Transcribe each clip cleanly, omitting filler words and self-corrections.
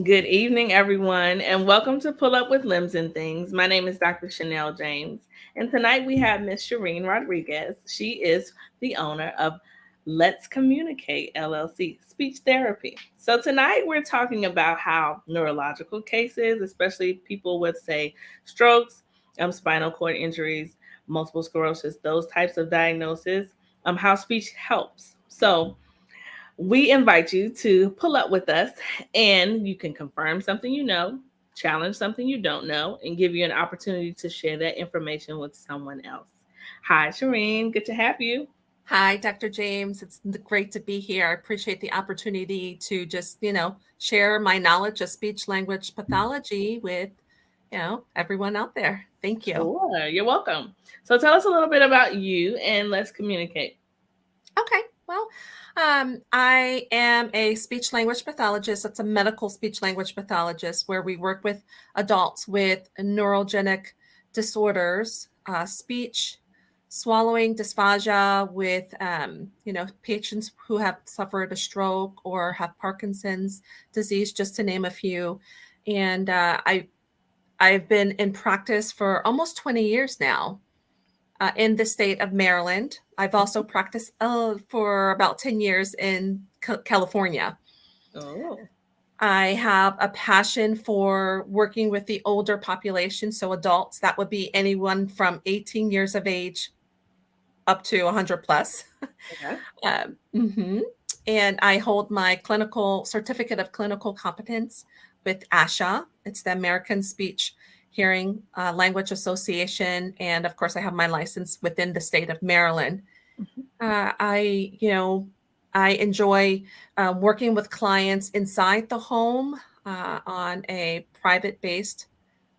Good evening, everyone, and welcome to Pull Up with Limbs and Things. My name is Dr. Chanel James, and tonight we have Miss Sherene Rodriquez. She is the owner of Let's Communicate LLC, speech therapy. So tonight we're talking about how neurological cases, especially people with, say, strokes, spinal cord injuries, multiple sclerosis, those types of diagnoses, how speech helps. So we invite you to pull up with us and you can confirm something you know, challenge something you don't know, and give you an opportunity to share that information with someone else. Hi, Sherene. Good to have you. Hi, Dr. James. It's great to be here. I appreciate the opportunity to just share my knowledge of speech language pathology with everyone out there. Thank you. Sure, you're welcome. So tell us a little bit about you and let's communicate. Okay. I am a speech language pathologist. It's a medical speech language pathologist where we work with adults with neurogenic disorders, speech, swallowing dysphagia with, patients who have suffered a stroke or have Parkinson's disease, just to name a few. And I've been in practice for almost 20 years now in the state of Maryland. I've also practiced for about 10 years in California. Oh, I have a passion for working with the older population, so adults. That would be anyone from 18 years of age up to 100 plus. okay. Mhm. And I hold my clinical certificate of clinical competence with ASHA. It's the American Speech Hearing Language Association, and of course, I have my license within the state of Maryland. Mhm. I enjoy working with clients inside the home on a private based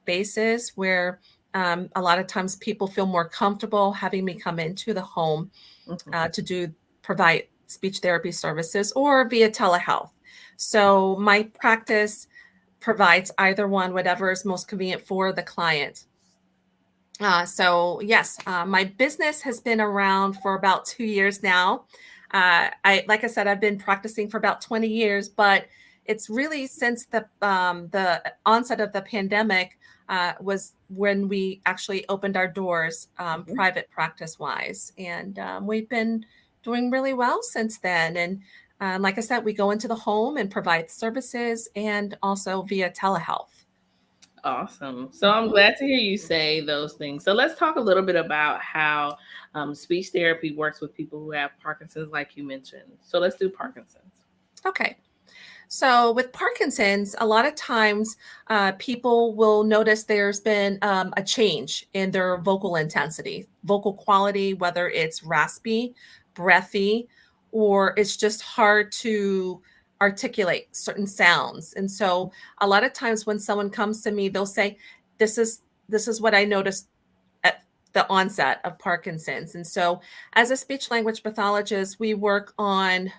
basis where a lot of times people feel more comfortable having me come into the home Mhm. to provide speech therapy services or via telehealth. So my practice provides either one, whatever is most convenient for the client. So yes, my business has been around for about 2 years now. Like I said, I've been practicing for about 20 years, but it's really since the onset of the pandemic was when we actually opened our doors Mhm. private practice wise, and we've been doing really well since then. And like I said, we go into the home and provide services, and also via telehealth. Awesome. So I'm glad to hear you say those things. So let's talk a little bit about how speech therapy works with people who have Parkinson's, like you mentioned. So let's do Parkinson's. Okay. So, with Parkinson's, a lot of times people will notice there's been a change in their vocal intensity, vocal quality, whether it's raspy, breathy, or it's just hard to articulate certain sounds. And so, a lot of times when someone comes to me, they'll say, "This is this is what I noticed at the onset of Parkinson's." And so, as a speech language pathologist, we work on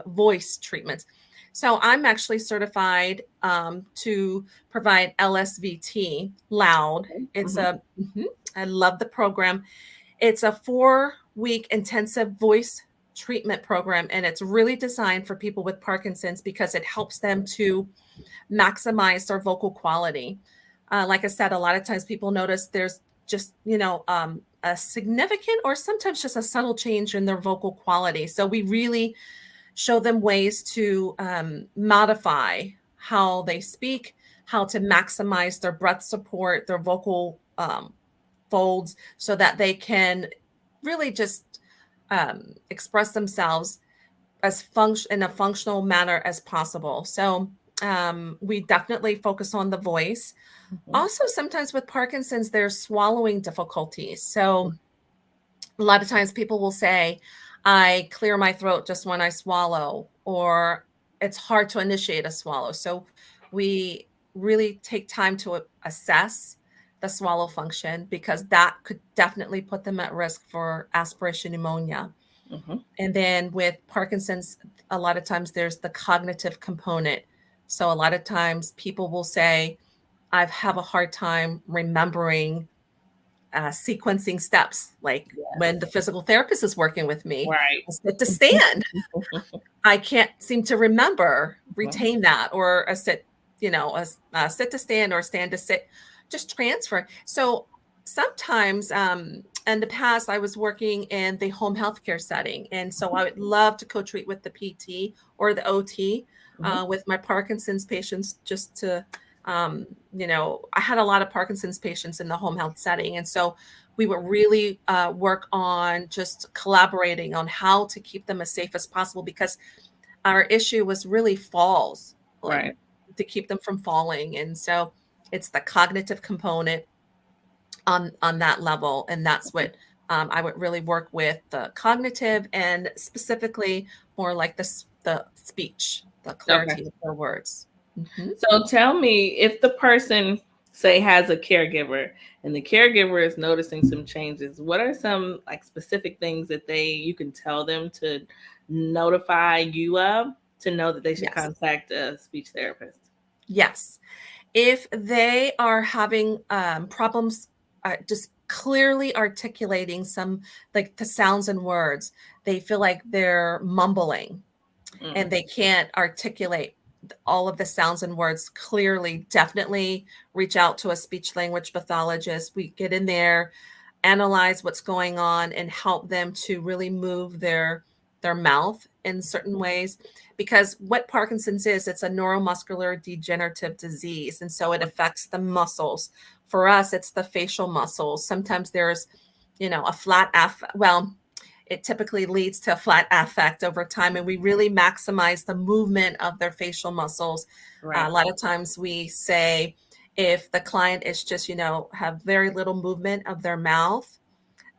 voice treatments. So I'm actually certified to provide LSVT loud. It's Mhm. a mhm, I love the program. It's a 4-week intensive voice treatment program, and it's really designed for people with Parkinson's because it helps them to maximize their vocal quality. Like I said, a lot of times people notice there's just a significant or sometimes just a subtle change in their vocal quality. So we really show them ways to modify how they speak, how to maximize their breath support, their vocal folds, so that they can really just express themselves as function in a functional manner as possible. So we definitely focus on the voice. Mhm. Also, sometimes with Parkinson's, there's swallowing difficulties. So a lot of times people will say, I clear my throat just when I swallow, or it's hard to initiate a swallow. So we really take time to assess the swallow function because that could definitely put them at risk for aspiration pneumonia. Mhm. And then with Parkinson's, a lot of times there's the cognitive component. So a lot of times people will say, I have a hard time remembering sequencing steps, like when the Yes. physical therapist is working with me, Right. I sit to stand. I can't seem to remember, Mhm. retain that, or I sit. a sit to stand or stand to sit, just transfer. So sometimes in the past, I was working in the home healthcare setting. And so I would love to co-treat with the PT or the OT Mhm. with my Parkinson's patients, just to, I had a lot of Parkinson's patients in the home health setting. And so we would really work on just collaborating on how to keep them as safe as possible, because our issue was really falls, like Right. to keep them from falling. And so it's the cognitive component on that level, and that's what I would really work with, the cognitive, and specifically more like the speech, the Okay. clarity of their words. Mhm. So tell me, if the person, say, has a caregiver and the caregiver is noticing some changes, what are some like specific things that you can tell them to notify you of, to know that they should Yes. contact a speech therapist? Yes. If they are having problems just clearly articulating some, like the sounds and words, they feel like they're mumbling and Mm. they can't articulate all of the sounds and words clearly, definitely reach out to a speech language pathologist. We get in there, analyze what's going on, and help them to really move their mouth in certain ways. Because what Parkinson's is, it's a neuromuscular degenerative disease, and so it affects the muscles. For us, it's the facial muscles. Sometimes there's a flat it typically leads to a flat affect over time, and we really maximize the movement of their facial muscles. A Right. lot of times we say, if the client is just, have very little movement of their mouth,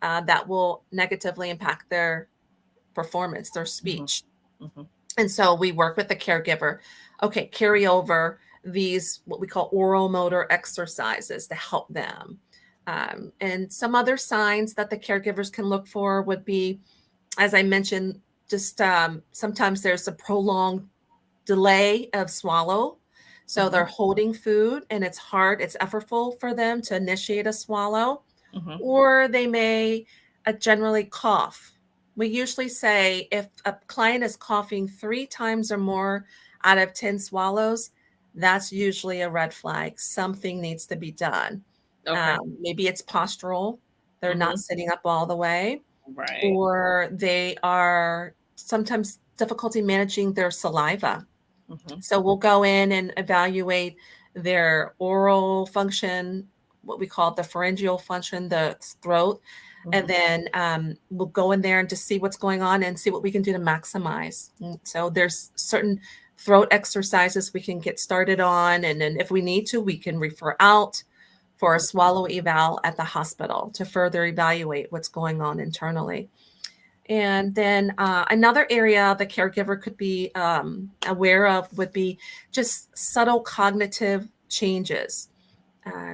that will negatively impact their performance, their Hmm. speech. Hmm. And so we work with the caregiver. Okay, carry over these, what we call oral motor exercises, to help them. And some other signs that the caregivers can look for would be, as I mentioned, just sometimes there's a prolonged delay of swallow. So they're Hmm. holding food and it's hard, it's effortful for them to initiate a swallow, Hmm. or they may generally cough. We usually say if a client is coughing 3 times or more out of 10 swallows, that's usually a red flag. Something needs to be done. Okay. Maybe it's postural, they're not Hmm. sitting up all the way, Right. or they are sometimes difficulty managing their saliva. Hmm. So we'll go in and evaluate their oral function, what we call the pharyngeal function, the throat, and Hmm. then we'll go in there and just see what's going on and see what we can do to maximize. So there's certain throat exercises we can get started on, and then if we need to, we can refer out for a swallow eval at the hospital to further evaluate what's going on internally. And then another area the caregiver could be aware of would be just subtle cognitive changes,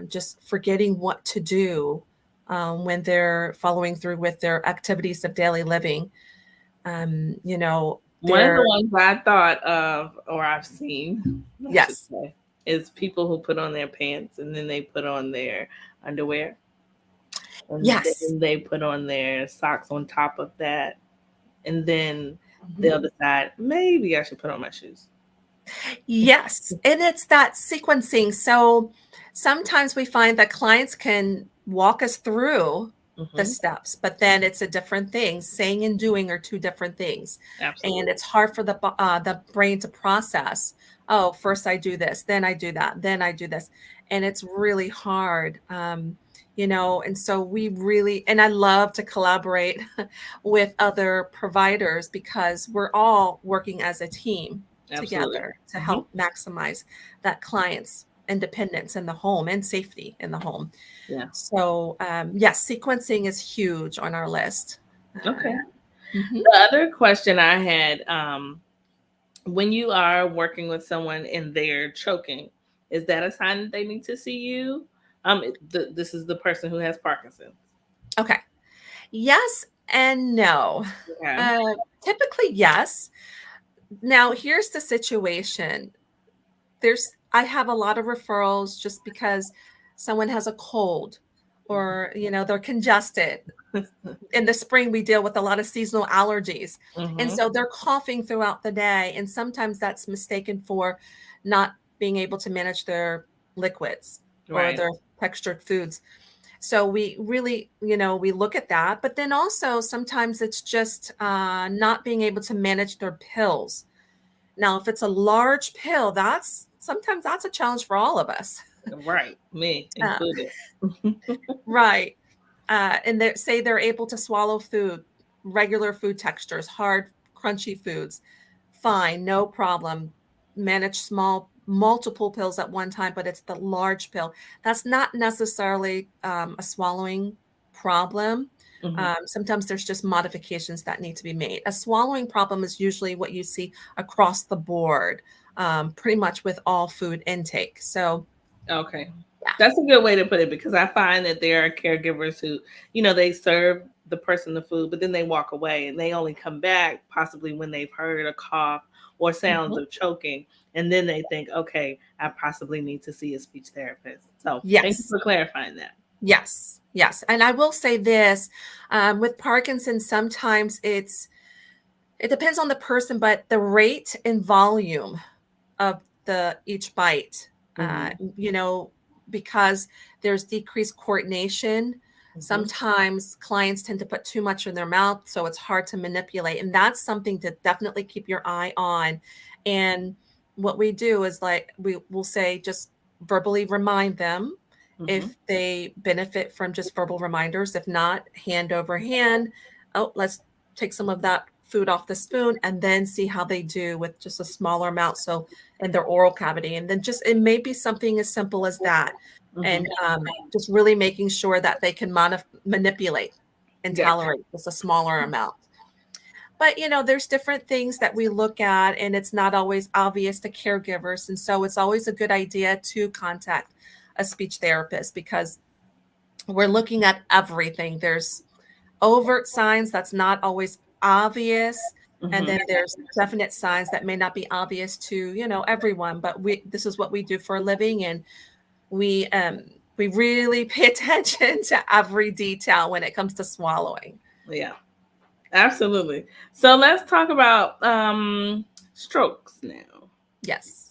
just forgetting what to do when they're following through with their activities of daily living. One of the They're, ones I thought of, or I've seen, I should yes, say, is people who put on their pants and then they put on their underwear and yes. then they put on their socks on top of that. And then Mhm. they'll decide, maybe I should put on my shoes. Yes, and it's that sequencing. So sometimes we find that clients can walk us through the Hmm. steps, but then it's a different thing. Saying and doing are two different things, and Absolutely. it's hard for the brain to process. Oh, first I do this, then I do that, then I do this, and it's really hard. And so we really, and I love to collaborate with other providers because we're all working as a team Absolutely. together to Hmm. help maximize that client's independence in the home and safety in the home. Yeah. So, yes, sequencing is huge on our list. Okay. Mhm. The other question I had, when you are working with someone and they're choking, is that a sign that they need to see you? This is the person who has Parkinson's. Okay. Yes and no. Okay. Uh, Typically, yes. Now, here's the situation. I have a lot of referrals just because someone has a cold, or they're congested. In the spring we deal with a lot of seasonal allergies, and Hmm. so they're coughing throughout the day, and sometimes that's mistaken for not being able to manage their liquids or Right. their textured foods. So we really, we look at that. But then also sometimes it's just not being able to manage their pills. Now, if it's a large pill, sometimes that's a challenge for all of us. Right. Me Uh, included. right. And say they're able to swallow food, regular food textures, hard, crunchy foods. Fine, no problem. Manage multiple pills at one time, but it's the large pill. That's not necessarily a swallowing problem. Hmm. Sometimes there's just modifications that need to be made. A swallowing problem is usually what you see across the board, pretty much with all food intake. So, Okay. yeah. That's a good way to put it because I find that there are caregivers who, they serve the person the food, but then they walk away and they only come back possibly when they've heard a cough or sounds Mhm. of choking. And then they think, okay, I possibly need to see a speech therapist. So thank you Yes. for clarifying that. Yes. Yes. And I will say this with Parkinson's, sometimes it depends on the person, but the rate and volume of the each bite, uh, Hmm. you know, because there's decreased coordination. Hmm. Sometimes clients tend to put too much in their mouth, so it's hard to manipulate. And that's something to definitely keep your eye on. And what we do is like we will say just verbally remind them Hmm. if they benefit from just verbal reminders. If not, hand over hand. Oh, let's take some of that food off the spoon and then see how they do with just a smaller amount. So in their oral cavity. And then just it may be something as simple as that. Hmm. And just really making sure that they can manipulate and Yes. tolerate just a smaller amount. But there's different things that we look at, and it's not always obvious to caregivers. And so it's always a good idea to contact a speech therapist because we're looking at everything. There's overt signs that's not always obvious, and Hmm. then there's definite signs that may not be obvious to everyone, but this is what we do for a living, and we really pay attention to every detail when it comes to swallowing. Yeah, absolutely. So let's talk about strokes now. Yes.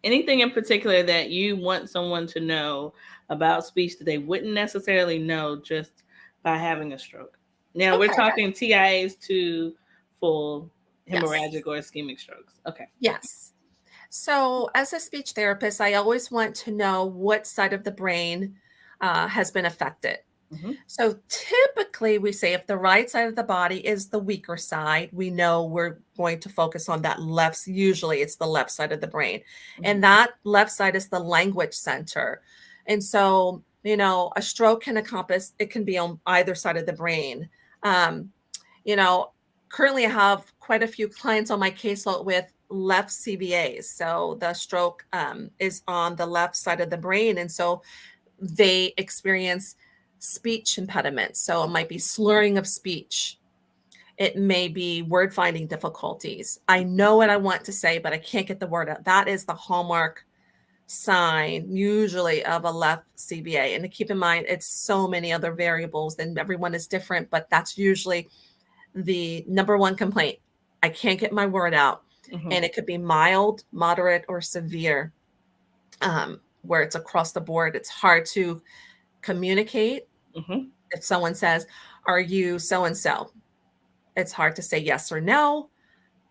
Anything in particular that you want someone to know about speech that they wouldn't necessarily know just by having a stroke? Now we're Okay. talking TIAs to full Yes. hemorrhagic or ischemic strokes. Okay. Yes. So, as a speech therapist, I always want to know what side of the brain has been affected. Hmm. So typically, we say if the right side of the body is the weaker side, we know we're going to focus on that left. Usually, it's the left side of the brain. Hmm. And that left side is the language center. And so, a stroke can encompass, it can be on either side of the brain. Um, you know, Currently, I have quite a few clients on my caseload with left CVAs. So the stroke is on the left side of the brain. And so they experience speech impediments. So it might be slurring of speech. It may be word finding difficulties. I know what I want to say, but I can't get the word out. That is the hallmark sign, usually, of a left CVA. And to keep in mind, it's so many other variables and everyone is different, but that's usually the number one complaint. I can't get my word out. Hmm. And it could be mild, moderate, or severe, where it's across the board. It's hard to communicate. Hmm. If someone says, "Are you so and so?" It's hard to say yes or no.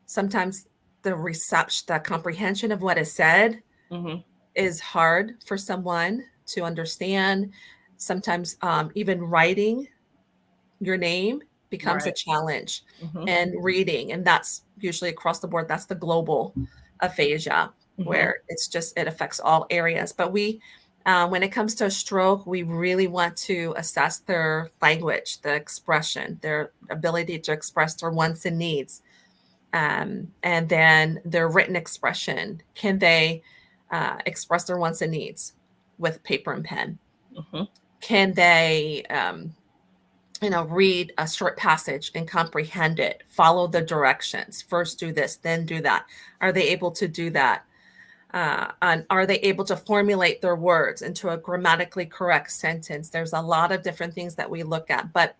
Sometimes the comprehension of what is said Hmm. is hard for someone to understand. Sometimes even writing your name becomes a Right. challenge, Hmm. and reading, and that's usually across the board. That's the global aphasia, Hmm. where it affects all areas. But when it comes to a stroke, we really want to assess their language, the expression, their ability to express their wants and needs, and then their written expression. Can they express their wants and needs with paper and pen? Hmm. Can they read a short passage and comprehend it, follow the directions, first do this, then do that? Are they able to do that? And are they able to formulate their words into a grammatically correct sentence? There's a lot of different things that we look at. But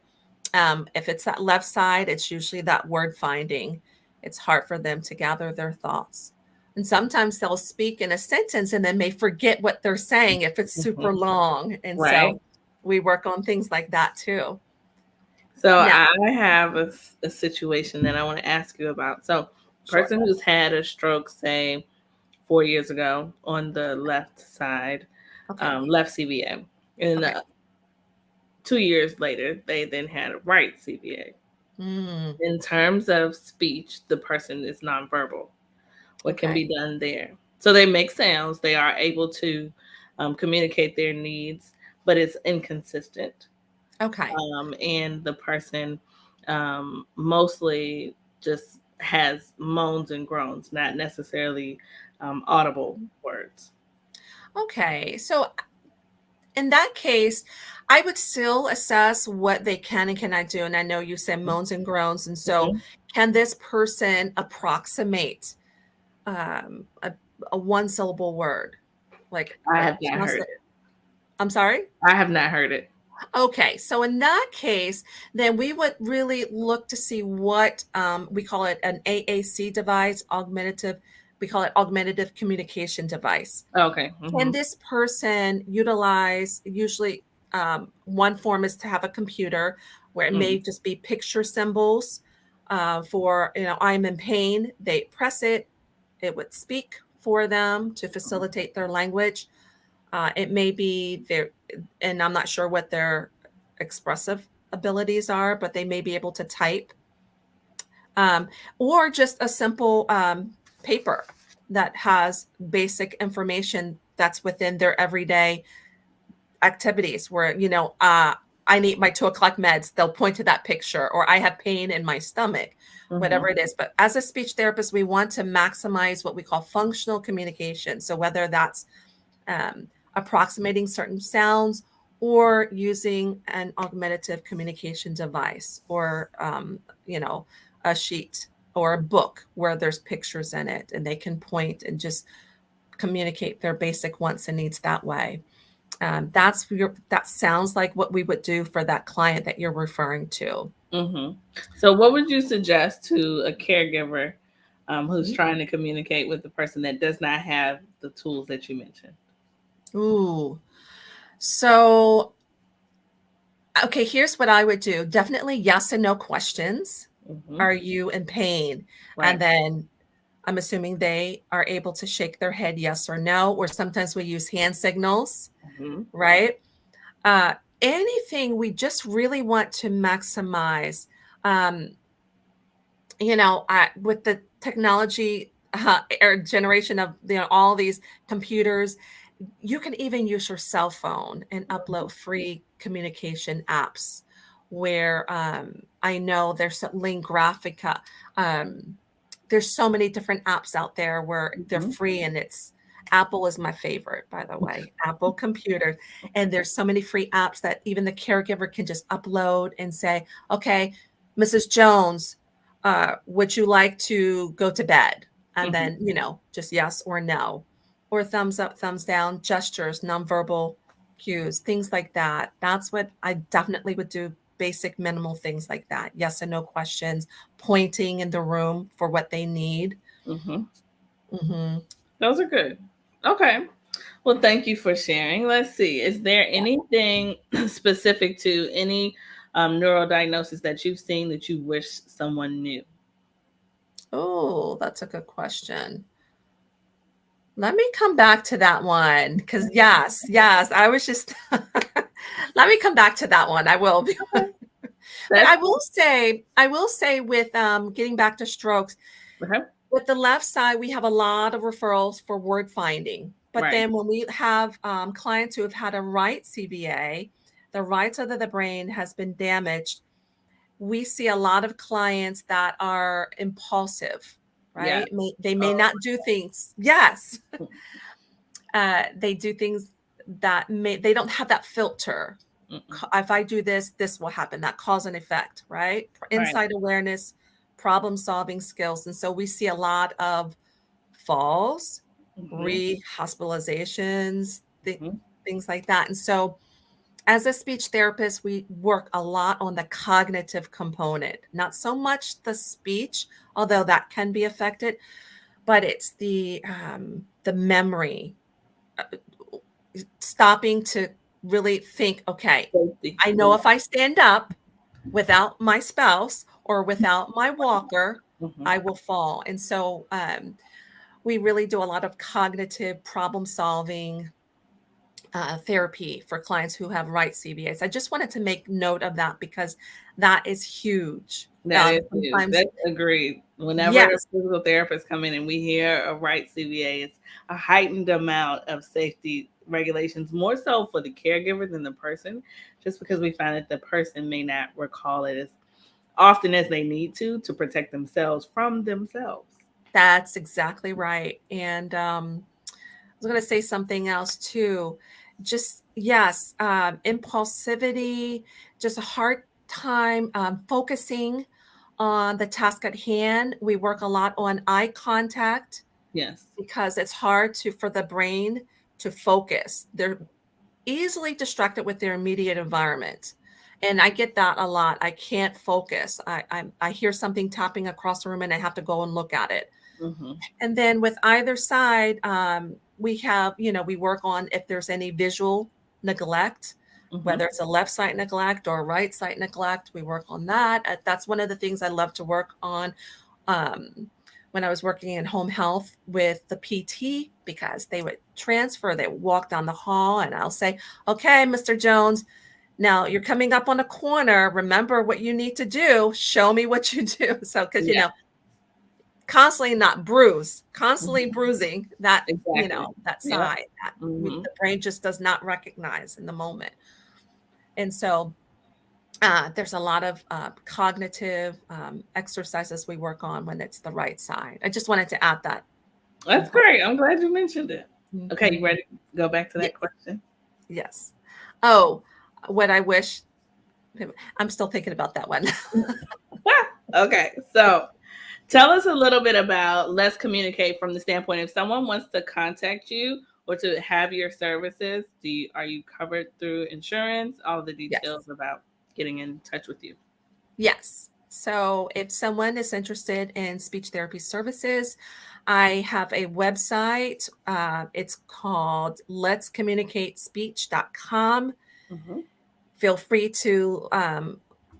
if it's that left side, it's usually that word finding. It's hard for them to gather their thoughts. And sometimes they'll speak in a sentence and then may forget what they're saying if it's super Mhm. long. And Right. so we work on things like that too. So Now, I have a situation that I want to ask you about. So, sure. person who's had a stroke, say 4 years ago, on the left side, Okay. left CVA, and Okay. 2 years later, they then had a right CVA. Mm, In terms of speech, the person is nonverbal. What can okay. be done there? So they make sounds. They are able to communicate their needs, but it's inconsistent. Okay. And the person mostly just has moans and groans, not necessarily audible words. Okay. So in that case, I would still assess what they can and cannot do. And I know you said moans and groans. And so, Mhm. can this person approximate a one syllable word? I Like have not heard translate. it. I'm sorry? I have not heard it. Okay, so in that case, then we would really look to see what we call it an AAC device, augmentative, we call it augmentative communication device. Okay. Can Hmm. this person utilize, usually one form is to have a computer where it may just be picture symbols for, I'm in pain. They press it, it would speak for them to facilitate their language. It may be their, and I'm not sure what their expressive abilities are, but they may be able to type, um, or just a simple paper that has basic information that's within their everyday activities where, I need my 2 o'clock meds. They'll point to that picture, or I have pain in my stomach, Hmm. whatever it is. But as a speech therapist, we want to maximize what we call functional communication. So whether that's um, approximating certain sounds or using an augmentative communication device or, a sheet or a book where there's pictures in it and they can point and just communicate their basic wants and needs that way. That sounds like what we would do for that client that you're referring to. Hmm. So, what would you suggest to a caregiver who's trying to communicate with the person that does not have the tools that you mentioned? Ooh. So, okay, here's what I would do. Definitely yes and no questions. Hmm. Are you in pain? And Right. then I'm assuming they are able to shake their head yes or no, or sometimes we use hand signals, Hmm. right? Uh, Anything we just really want to maximize. Um, with the technology or generation of all these computers, you can even use your cell phone and upload free communication apps where I know there's Link Graphica. Um, there's so many different apps out there where they're Hmm. free, and it's Apple is my favorite, by the way, Apple computers. And there's so many free apps that even the caregiver can just upload and say, okay, Mrs. Jones, would you like to go to bed? And Hmm. then, just yes or no, or thumbs up, thumbs down, gestures, nonverbal cues, things like that. That's what I definitely would do. Basic minimal things like that. Yes and no questions, pointing in the room for what they need. Hmm. Hmm. Those are good. Okay. Well, thank you for sharing. Let's see. Is there anything specific to any neurodiagnosis that you've seen that you wish someone knew? Oh, that's a good question. Let me come back to that one because yes, yes, I was just. Let me come back to that one. I will. Okay. But That's I will say with getting back to strokes, okay. with the left side, we have a lot of referrals for word finding. But Right. then when we have clients who have had a right CBA, the right side of the brain has been damaged. We see a lot of clients that are impulsive, Yeah. right? They may Oh. not do things. Yes, they do things that they don't have that filter. Mm-mm. If I do this, this will happen. That cause and effect, right? Right. Insight awareness, problem solving skills. And so we see a lot of falls, Hmm. re-hospitalizations, Hmm. things like that. And so as a speech therapist, we work a lot on the cognitive component, not so much the speech, although that can be affected, but it's the memory, uh, stopping to really think, okay, Safety. I Yeah. know if I stand up without my spouse or without my walker, Mhm. I will fall. And so we really do a lot of cognitive problem solving therapy for clients who have right CVAs. I just wanted to make note of that because that is huge. That is huge. Sometimes, That's agreed. Whenever yes, physical therapists come in and we hear a right CVA, it's a heightened amount of safety regulations, more so for the caregiver than the person, just because we find that the person may not recall it as often as they need to protect themselves from themselves. that's exactly right. And I was going to say something else too. Just, yes, impulsivity, just a hard time focusing on the task at hand. We work a lot on eye contact Yes. because it's hard for the brain to focus. They're easily distracted with their immediate environment. And I get that a lot. I can't focus. I hear something tapping across the room and I have to go and look at it. Hmm. And then with either side, we have, we work on if there's any visual neglect, Hmm. whether it's a left side neglect or right side neglect, we work on that. That's one of the things I love to work on. When I was working in home health with the PT, because they would transfer, they would walk down the hall, and I'll say, okay, Mr. Jones, now you're coming up on a corner. Remember what you need to do. Show me what you do. So, because, Yeah. constantly not bruise, constantly Hmm. bruising that, Exactly. that Yep. side that Hmm. the brain just does not recognize in the moment. And so there's a lot of cognitive exercises we work on when it's the right side. I just wanted to add that That's component. great. I'm glad you mentioned it. Okay, you Mhm. ready to go back to that Yes. question? Yes. Oh, what I wish. I'm still thinking about that one. Okay, so tell us a little bit about Let's Communicate from the standpoint if someone wants to contact you or to have your services, are you covered through insurance? All the Yes. details about getting in touch with you. Yes. So if someone is interested in speech therapy services, I have a website. It's called letscommunicatespeech.com. Hmm. Feel free to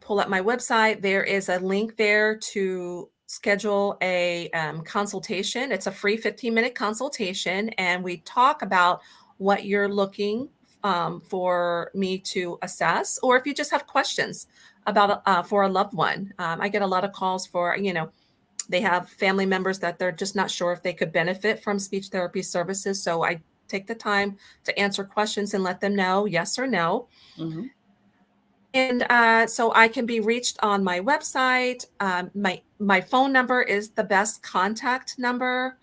pull up my website. There is a link there to schedule a consultation. It's a free 15-minute consultation, and we talk about what you're looking for me to assess, or if you just have questions about for a loved one. I get a lot of calls for, they have family members that they're just not sure if they could benefit from speech therapy services. So I take the time to answer questions and let them know yes or no. Hmm. And so I can be reached on my website. My phone number is the best contact number,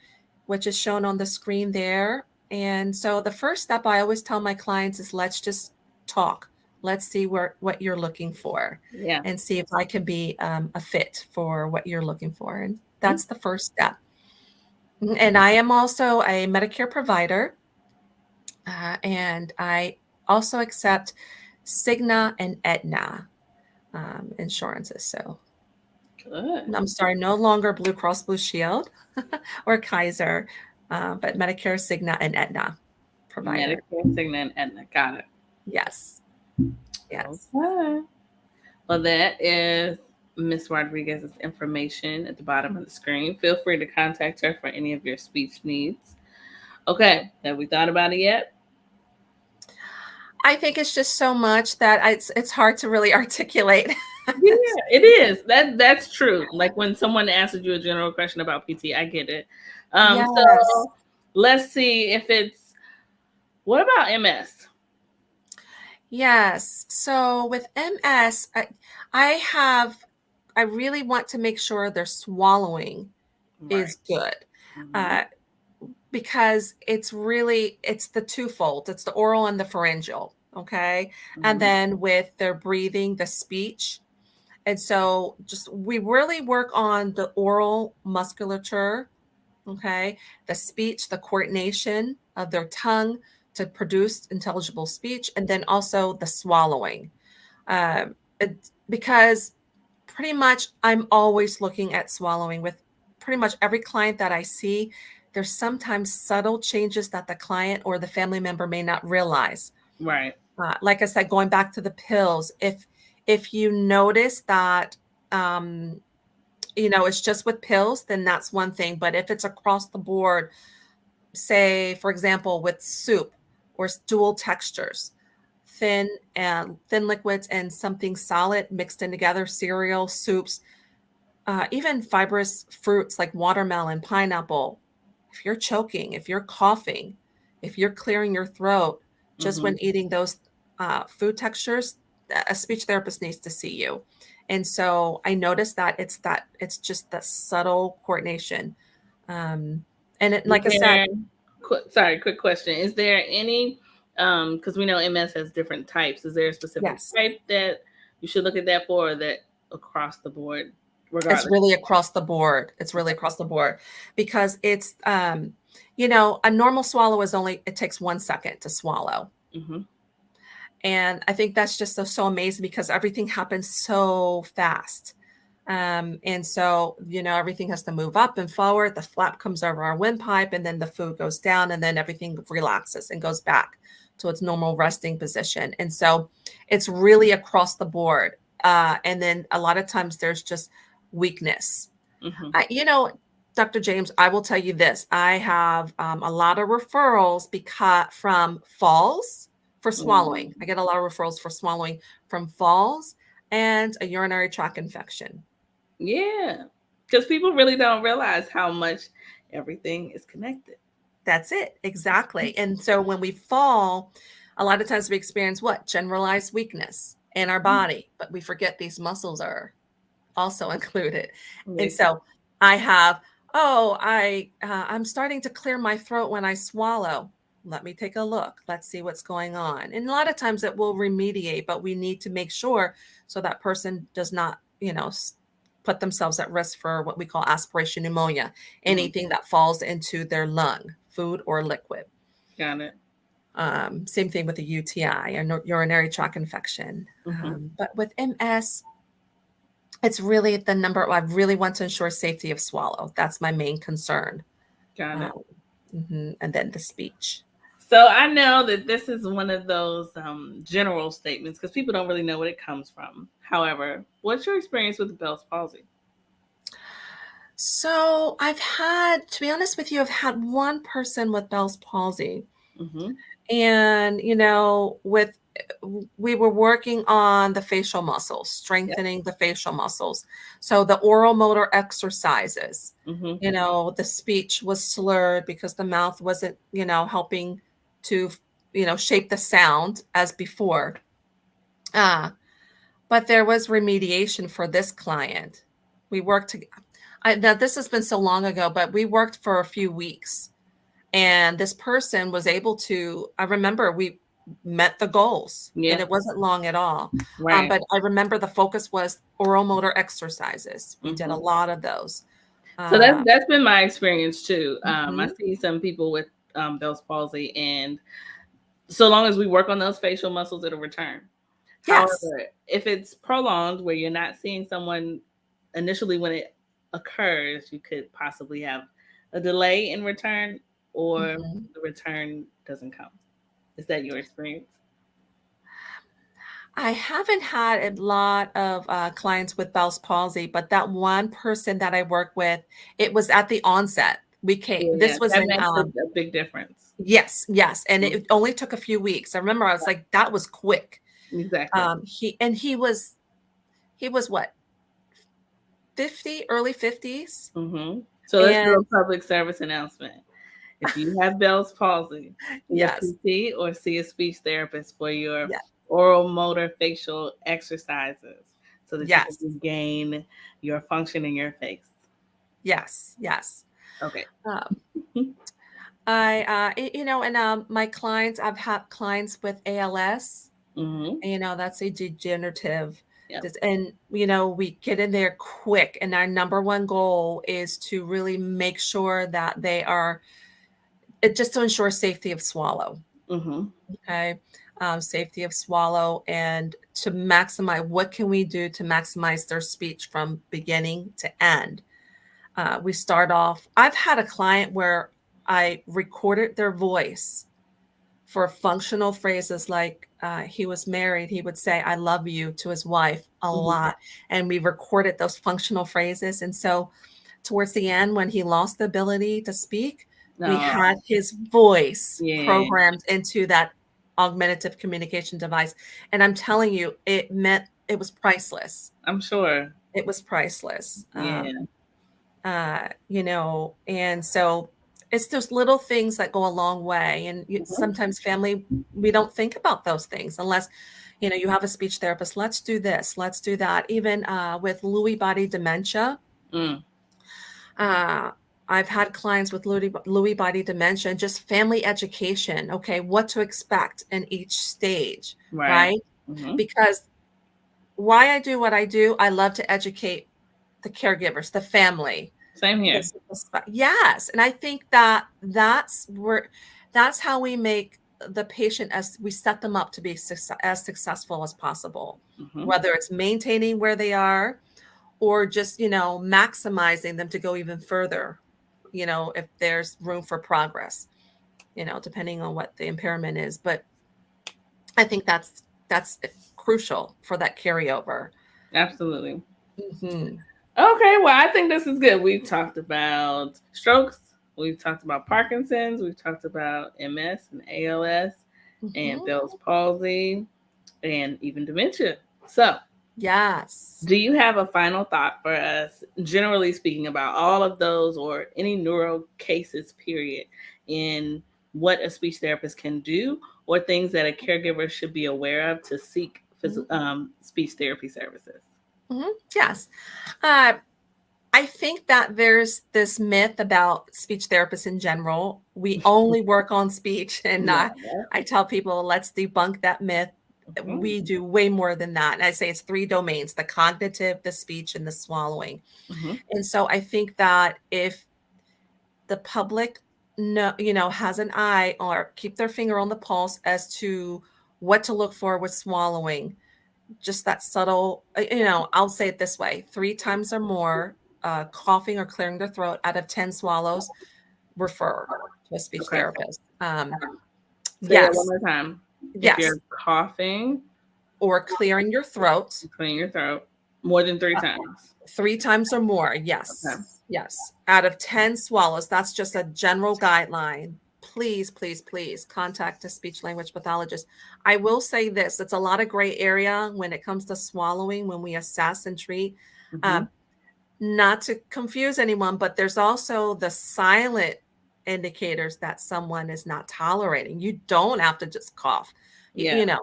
which is shown on the screen there. And so the first step I always tell my clients is let's just talk. Let's see what you're looking for, Yeah. and see if I can be a fit for what you're looking for. And Mm. that's the first step. And I am also a Medicare provider, and I also accept Cigna and Aetna insurances. So Good. I'm sorry, no longer Blue Cross Blue Shield or Kaiser, but Medicare, Cigna, and Aetna provider. Medicare, Cigna, and Aetna. Got it. Yes, yes, Okay. Well, that is Miss Rodriguez's information at the bottom of the screen. Feel free to contact her for any of your speech needs. Okay, have we thought about it yet? I think it's just so much that it's hard to really articulate. Yeah, it is. That's true. Like when someone asks you a general question about PT, I get it. Yes, So let's see if it's what about MS? yes. So with MS, I really want to make sure their swallowing Right. is good. Hmm. Uh, because it's the twofold. It's the oral and the pharyngeal, okay? And Hmm. then with their breathing, the speech. And so just we really work on the oral musculature, okay? The speech, the coordination of their tongue to produce intelligible speech, and then also the swallowing. Because pretty much I'm always looking at swallowing with pretty much every client that I see, there's sometimes subtle changes that the client or the family member may not realize. Right. Like I said, going back to the pills, if you notice that, it's just with pills, then that's one thing. But if it's across the board, say, for example, with soup or dual textures, thin liquids and something solid mixed in together, cereal, soups, even fibrous fruits like watermelon, pineapple. If you're choking, if you're coughing, if you're clearing your throat just Mm-hmm. when eating those food textures, a speech therapist needs to see you. And so I noticed that it's just that subtle coordination. Um, and it, Is like I said, there, sorry, quick question. Is there any, because we know MS has different types, is there a specific yes, type that you should look at that for, or that across the board, it's regardless? really across the board. It's really across the board because it's, a normal swallow is only, it takes 1 second to swallow. Mm-hmm. And I think that's just so amazing because everything happens so fast. And so, everything has to move up and forward. The flap comes over our windpipe, and then the food goes down, and then everything relaxes and goes back to its normal resting position. And so it's really across the board. And then a lot of times there's just weakness. Mm-hmm. Dr. James, I will tell you this. I have a lot of referrals from falls for swallowing. I get a lot of referrals for swallowing from falls and a urinary tract infection. Yeah, because people really don't realize how much everything is connected. That's it. Exactly. And so when we fall, a lot of times we experience what? Generalized weakness in our body, but we forget these muscles are also included. And Makes sense. so I have, I'm starting to clear my throat when I swallow. Let me take a look. Let's see what's going on. And a lot of times it will remediate, but we need to make sure so that person does not, put themselves at risk for what we call aspiration pneumonia, Mhm. anything that falls into their lung, food or liquid. Got it. Same thing with a UTI, a urinary tract infection. Hmm. But with MS, it's really the number. I really want to ensure safety of swallow. That's my main concern. Got it. Um, and then the speech. So I know that this is one of those general statements because people don't really know what it comes from. However, what's your experience with Bell's palsy? So to be honest with you, I've had one person with Bell's palsy. Mm-hmm. And, we were working on the facial muscles, Yep. strengthening the facial muscles. So the oral motor exercises, Mm-hmm. the speech was slurred because the mouth wasn't, helping to, shape the sound as before. But there was remediation for this client. We worked now this has been so long ago, but we worked for a few weeks. And this person was able to, I remember we met the goals and Yeah. it wasn't long at all. Right. But I remember the focus was oral motor exercises. We did a Mm-hmm. lot of those. So Uh, that's been my experience too. I mhm. see some people with Bell's palsy, and so long as we work on those facial muscles, it'll return. Yes. However, if it's prolonged, where you're not seeing someone initially when it occurs, you could possibly have a delay in return, or Mhm. the return doesn't come. Is that your experience? I haven't had a lot of clients with Bell's palsy, but that one person that I work with, it was at the onset. Yeah, This was that in, makes a big difference. yes, yes. And Mm, it only took a few weeks. I remember I was like, that was quick. exactly. He was what, 50, early 50s. Hmm. So let's do And a public service announcement. If you have Bell's palsy, see a yes, PT or see a speech therapist for your yes, oral motor facial exercises so that you can yes, regain your function in your face. yes, yes. Okay. Um, and my clients, I've had clients with ALS, Hmm. and, that's a degenerative, Yep. and, we get in there quick. And our number one goal is to really make sure that just to ensure safety of swallow. Hmm. Okay. Safety of swallow, and to maximize, what can we do to maximize their speech from beginning to end? We start off. I've had a client where I recorded their voice for functional phrases like he was married, he would say, I love you to his wife a Mhm. lot. And we recorded those functional phrases. And so towards the end, when he lost the ability to speak, we No. had his voice Yeah. programmed into that augmentative communication device. And I'm telling you, it was priceless. I'm sure. It was priceless. Yeah. And so it's those little things that go a long way. And Mhm. sometimes family, we don't think about those things unless, you have a speech therapist. Let's do this. Let's do that. Even with Lewy body dementia, Mm. uh, I've had clients with Lewy body dementia, and just family education. Okay, what to expect in each stage, Right. right? Mhm. Because why I do what I do, I love to educate the caregivers, the family. Same here. Yes, and I think that that's how we make the patient, as we set them up to be as successful as possible, Mhm. whether it's maintaining where they are or just maximizing them to go even further, if there's room for progress, depending on what the impairment is. But I think that's crucial for that carryover. Absolutely. Hmm. Okay, well, I think this is good. We've talked about strokes, we've talked about Parkinson's, we've talked about MS and ALS and Hmm. Bell's palsy and even dementia. So, Yes. do you have a final thought for us, generally speaking, about all of those or any neuro cases, period, in what a speech therapist can do or things that a caregiver should be aware of to seek speech therapy services? Hmm. Yes. Uh, I think that there's this myth about speech therapists in general. We only work on speech, and No. I tell people, let's debunk that myth. Mhm. We do way more than that. And I say it's three domains: the cognitive, the speech, and the swallowing. Mhm. And so I think that if the public has an eye or keep their finger on the pulse as to what to look for with swallowing, just that subtle, I'll say it this way: three times or more coughing or clearing their throat out of 10 swallows, refer to a speech Okay. therapist. Say that one Yes, more time. If you're yes. coughing, Or clearing your throat clean your throat more than three uh, times. three times or more. Yes, Okay. yes. Out of 10 swallows, that's just a general guideline. Please, please, please contact a speech language pathologist. I will say this: it's a lot of gray area when it comes to swallowing when we assess and treat. Uh, Hmm. Not to confuse anyone, but there's also the silent indicators that someone is not tolerating. You don't have to just cough, Yeah.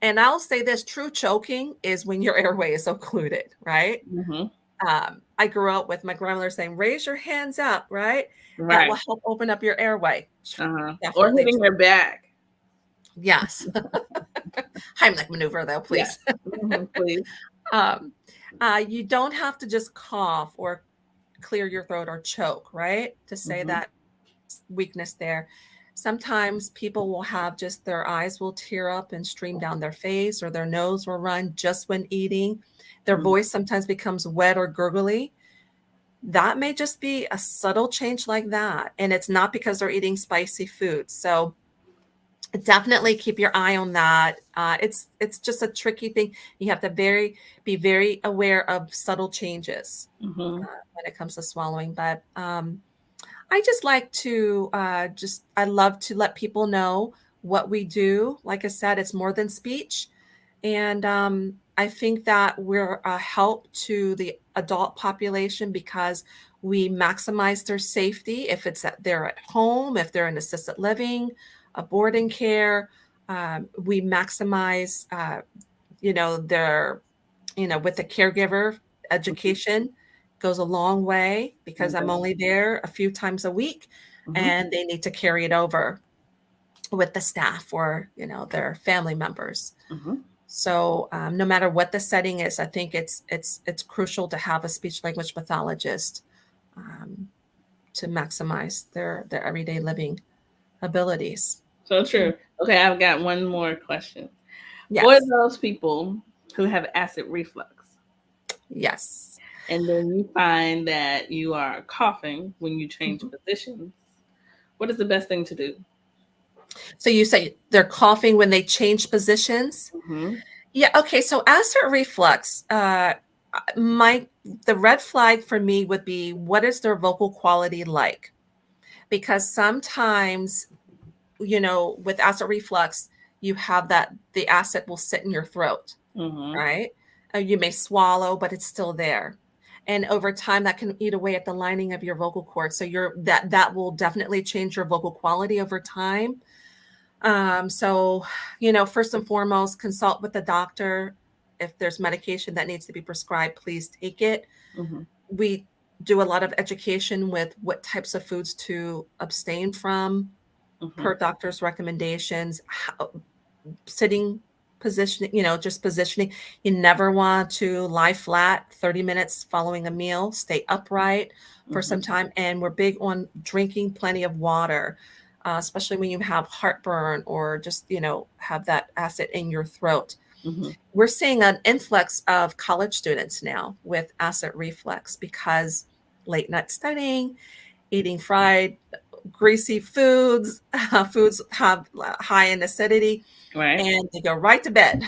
And I'll say this: true choking is when your airway is occluded, right? Hmm. I grew up with my grandmother saying, raise your hands up, right? That will Right. help open up your airway. Or Definitely hitting true. your back. Yes. Heimlich maneuver, though, Yeah. please. Please. um, you don't have to just cough or clear your throat or choke, right? To say Hmm. that weakness there. Sometimes people will have just their eyes will tear up and stream down their face, or their nose will run just when eating. Their voice sometimes becomes wet or gurgly. That may just be a subtle change like that. And it's not because they're eating spicy food. So definitely keep your eye on that. It's just a tricky thing. You have to be very aware of subtle changes Hmm. when it comes to swallowing. But I just like to I love to let people know what we do. Like I said, it's more than speech. And I think that we're a help to the adult population because we maximize their safety. If they're at home, if they're in assisted living, a boarding care, we maximize, their, with the caregiver education goes a long way because I'm only there a few times a week, Hmm. and they need to carry it over with the staff or, their family members. Hmm. So no matter what the setting is, I think it's crucial to have a speech language pathologist um, to maximize their everyday living abilities. So true. Okay, I've got one more question. For Yes, those people who have acid reflux, yes. and then you find that you are coughing when you change Mhm. positions, what is the best thing to do? So you say they're coughing when they change positions? Mm-hmm. Yeah, okay, so acid reflux, my the red flag for me would be, what is their vocal quality like? Because sometimes, with acid reflux, you have that the acid will sit in your throat, Mm-hmm. right? You may swallow, but it's still there. And over time, that can eat away at the lining of your vocal cord. So that will definitely change your vocal quality over time. So, first and foremost, consult with the doctor. If there's medication that needs to be prescribed, please take it. Mm-hmm. We do a lot of education with what types of foods to abstain from Mm-hmm. per doctor's recommendations, sitting positioning, just positioning. You never want to lie flat 30 minutes following a meal. Stay upright for Mm-hmm. some time. And we're big on drinking plenty of water, especially when you have heartburn or just, have that acid in your throat. Mm-hmm. We're seeing an influx of college students now with acid reflux because late night studying, eating fried, greasy foods, foods have high in acidity, Right. and they go right to bed.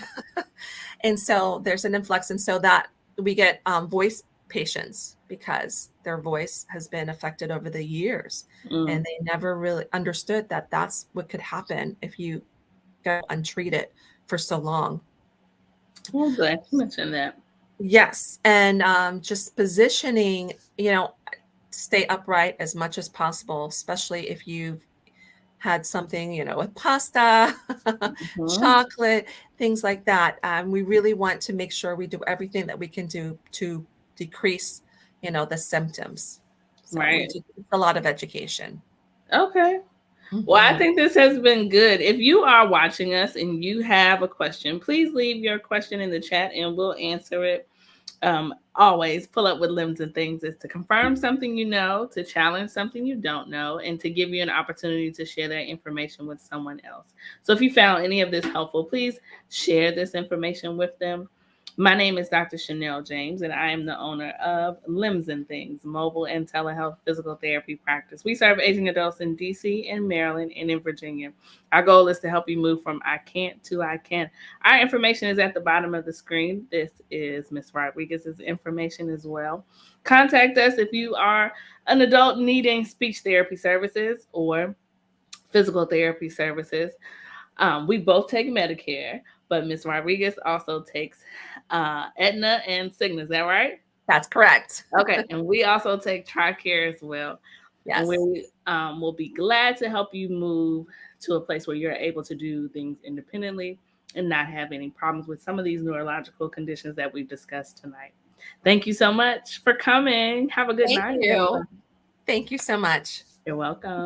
And so there's an influx. And so that we get voice patients because their voice has been affected over the years. Mm. And they never really understood that that's what could happen if you go untreated for so long. Well, glad you mentioned that. Yes. And just positioning, stay upright as much as possible, especially if you've had something, with pasta, Mm-hmm. chocolate, things like that. We really want to make sure we do everything that we can do to decrease, the symptoms. So we Right. do a lot of education. Okay. Well, I Mhm. think this has been good. If you are watching us and you have a question, please leave your question in the chat and we'll answer it. Always pull up with limbs and things is to confirm something you know, to challenge something you don't know, and to give you an opportunity to share that information with someone else. So if you found any of this helpful, please share this information with them. My name is Dr. Chanel James, and I am the owner of Limbs and Things, mobile and telehealth physical therapy practice. We serve aging adults in DC, in Maryland, and in Virginia. Our goal is to help you move from I can't to I can. Our information is at the bottom of the screen. This is Ms. Rodriguez's information as well. Contact us if you are an adult needing speech therapy services or physical therapy services. We both take Medicare, but Ms. Rodriguez also takes Aetna and Cigna. Is that right? That's correct. Okay, and we also take TRICARE as well. And Yes. we will be glad to help you move to a place where you're able to do things independently and not have any problems with some of these neurological conditions that we've discussed tonight. Thank you so much for coming. Have a good Thank night, you. everyone. Thank you so much. You're welcome.